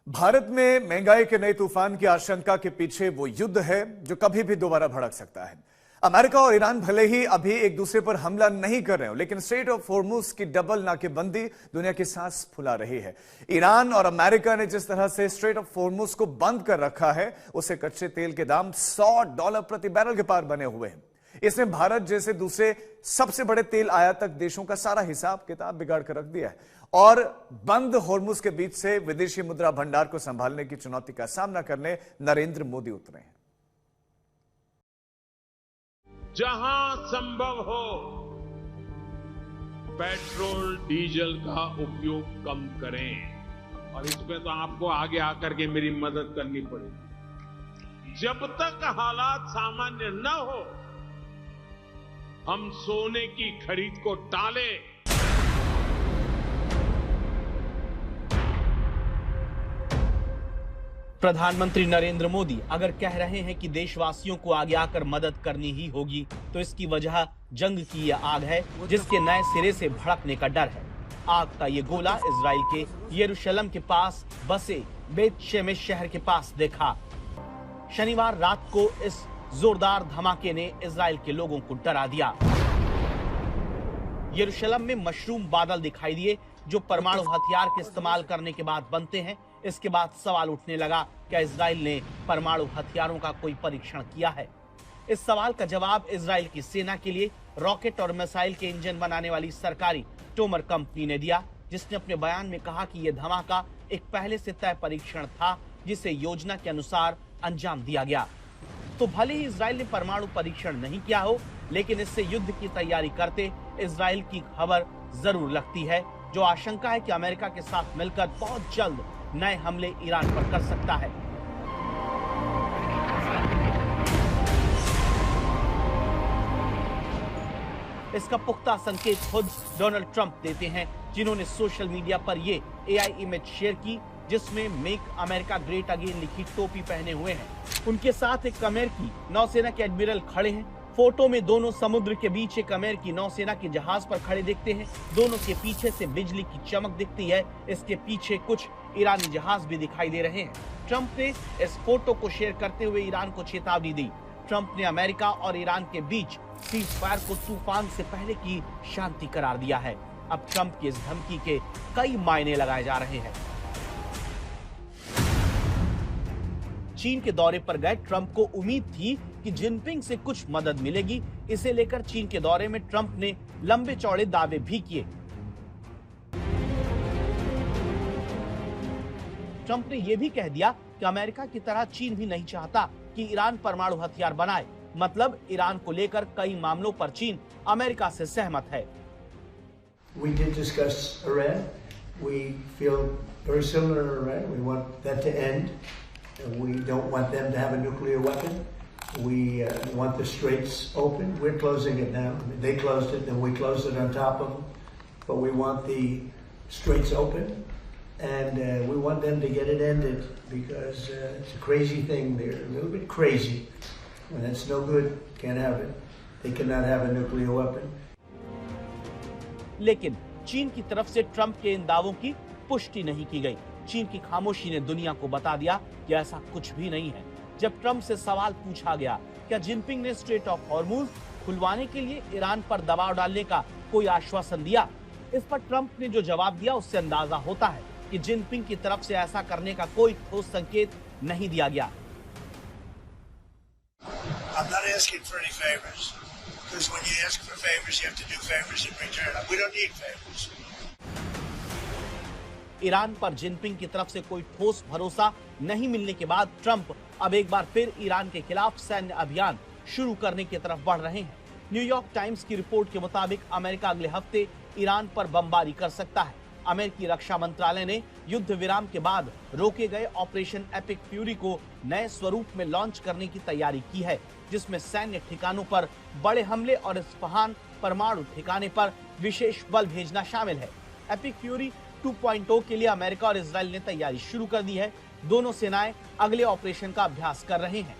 भारत में महंगाई के नए तूफान की आशंका के पीछे वो युद्ध है जो कभी भी दोबारा भड़क सकता है। अमेरिका और ईरान भले ही अभी एक दूसरे पर हमला नहीं कर रहे हो, लेकिन स्ट्रेट ऑफ हॉर्मुज की डबल नाकेबंदी दुनिया की सांस फुला रही है। ईरान और अमेरिका ने जिस तरह से स्ट्रेट ऑफ हॉर्मुज को बंद कर रखा है, उससे कच्चे तेल के दाम $100 प्रति बैरल के पार बने हुए हैं। इसने भारत जैसे दूसरे सबसे बड़े तेल आयातक देशों का सारा हिसाब किताब बिगाड़ कर रख दिया है और बंद हॉर्मुज के बीच से विदेशी मुद्रा भंडार को संभालने की चुनौती का सामना करने नरेंद्र मोदी उतरे हैं। जहां संभव हो पेट्रोल डीजल का उपयोग कम करें और इसमें तो आपको आगे आकर के मेरी मदद करनी पड़ेगी। जब तक हालात सामान्य न हो हम सोने की खरीद को टालें। प्रधानमंत्री नरेंद्र मोदी अगर कह रहे हैं कि देशवासियों को आगे आकर मदद करनी ही होगी, तो इसकी वजह जंग की यह आग है जिसके नए सिरे से भड़कने का डर है। आग का ये गोला इजराइल के यरूशलेम के पास बसे बेत शेमेश शहर के पास देखा। शनिवार रात को इस जोरदार धमाके ने इजराइल के लोगों को डरा दिया। यरूशलेम में मशरूम बादल दिखाई दिए जो परमाणु हथियार के इस्तेमाल करने के बाद बनते हैं। इसके बाद सवाल उठने लगा, क्या इजराइल ने परमाणु हथियारों का कोई परीक्षण किया है? इस सवाल का जवाब इजराइल की सेना के लिए रॉकेट और मिसाइल के इंजन बनाने वाली सरकारी टोमर कंपनी ने दिया, जिसने अपने बयान में कहा कि यह धमाका एक पहले से तय परीक्षण था जिसे योजना के अनुसार अंजाम दिया गया। तो भले ही इजराइल ने परमाणु परीक्षण नहीं किया हो, लेकिन इससे युद्ध की तैयारी करते इजराइल की खबर जरूर लगती है, जो आशंका है कि अमेरिका के साथ मिलकर बहुत जल्द नए हमले ईरान पर कर सकता है। इसका पुख्ता संकेत खुद डोनाल्ड ट्रंप देते हैं, जिन्होंने सोशल मीडिया पर ये एआई इमेज शेयर की जिसमें मेक अमेरिका ग्रेट अगेन लिखी टोपी पहने हुए हैं। उनके साथ एक अमेरिकी नौसेना के एडमिरल खड़े हैं। फोटो में दोनों समुद्र के बीच एक अमेरिकी नौसेना के जहाज पर खड़े दिखते हैं। दोनों के पीछे से बिजली की चमक दिखती है। इसके पीछे कुछ ईरानी जहाज भी दिखाई दे रहे हैं। ट्रंप ने इस फोटो को शेयर करते हुए ईरान को चेतावनी दी। ट्रंप ने अमेरिका और ईरान के बीच सीज फायर को तूफान से पहले की शांति करार दिया है। अब ट्रंप की इस धमकी के कई मायने लगाए जा रहे हैं। चीन के दौरे पर गए ट्रंप को उम्मीद थी कि जिनपिंग से कुछ मदद मिलेगी। इसे लेकर चीन के दौरे में ट्रंप ने लंबे चौड़े दावे भी किए। ट्रंप ने यह भी कह दिया कि अमेरिका की तरह चीन भी नहीं चाहता कि ईरान परमाणु हथियार बनाए। मतलब ईरान को लेकर कई मामलों पर चीन अमेरिका से सहमत है। We did discuss Iran. We feel very similar to Iran. We want that to end. We don't want them to have a nuclear weapon. We want the straits open. We're closing it now. They closed it, then we closed it on top of them. But we want the straits open, and we want them to get it ended because it's a crazy thing. They're a little bit crazy, and it's no good. Can't have it. They cannot have a nuclear weapon. लेकिन चीन की तरफ से Trump के इन दावों की पुष्टि नहीं की गई। चीन की खामोशी ने दुनिया को बता दिया कि ऐसा कुछ भी नहीं है। जब ट्रंप से सवाल पूछा गया, क्या जिनपिंग ने स्ट्रेट ऑफ हॉर्मुज खुलवाने के लिए ईरान पर दबाव डालने का कोई आश्वासन दिया? इस पर ट्रंप ने जो जवाब दिया उससे अंदाजा होता है कि जिनपिंग की तरफ से ऐसा करने का कोई ठोस संकेत नहीं दिया गया। I'm not asking for any favors, because when you ask for favors, you have to do favors in return. We don't need favors. Iran पर जिनपिंग की तरफ से कोई ठोस भरोसा नहीं मिलने के बाद ट्रंप अब एक बार फिर ईरान के खिलाफ सैन्य अभियान शुरू करने की तरफ बढ़ रहे हैं। न्यूयॉर्क टाइम्स की रिपोर्ट के मुताबिक अमेरिका अगले हफ्ते ईरान पर बमबारी कर सकता है। अमेरिकी रक्षा मंत्रालय ने युद्ध विराम के बाद रोके गए ऑपरेशन एपिक फ्यूरी को नए स्वरूप में लॉन्च करने की तैयारी की है, जिसमें सैन्य ठिकानों पर बड़े हमले और इस्फहान परमाणु ठिकाने पर विशेष बल भेजना शामिल है। एपिक फ्यूरी 2.0 के लिए अमेरिका और इजराइल ने तैयारी शुरू कर दी है। दोनों सेनाएं अगले ऑपरेशन का अभ्यास कर रहे हैं।